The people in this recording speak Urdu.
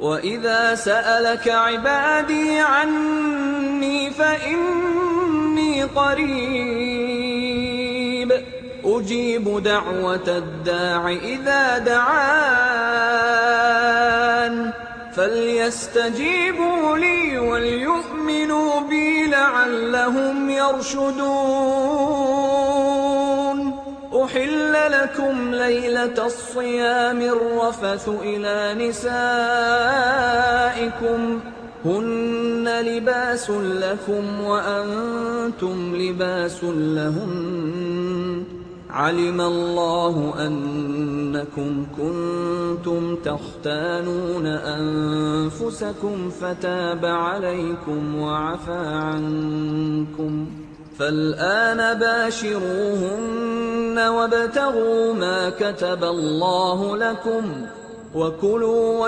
وَإِذَا سَأَلَكَ عِبَادِي عَنِّي فَإِنِّي قَرِيبٌ أُجِيبُ دَعْوَةَ الدَّاعِ إِذَا دَعَانِ فَلْيَسْتَجِيبُوا لِي وَلْيُؤْمِنُوا بِي لَعَلَّهُمْ يَرْشُدُونَ أُحِلَّ لَكُمْ لَيْلَةَ الصِّيَامِ الرَّفَثُ إِلَىٰ نِسَائِكُمْ هُنَّ لِبَاسٌ لَكُمْ وَأَنتُمْ لِبَاسٌ لَهُنَّ عَلِمَ اللَّهُ أَنَّكُمْ كُنتُمْ تَخْتَانُونَ أَنفُسَكُمْ فَتَابَ عَلَيْكُمْ وَعَفَا عَنكُمْ فَالْآنَ بَاشِرُوهُنَّ وَابْتَغُوا مَا كَتَبَ اللَّهُ لَكُمْ وَكُلُوا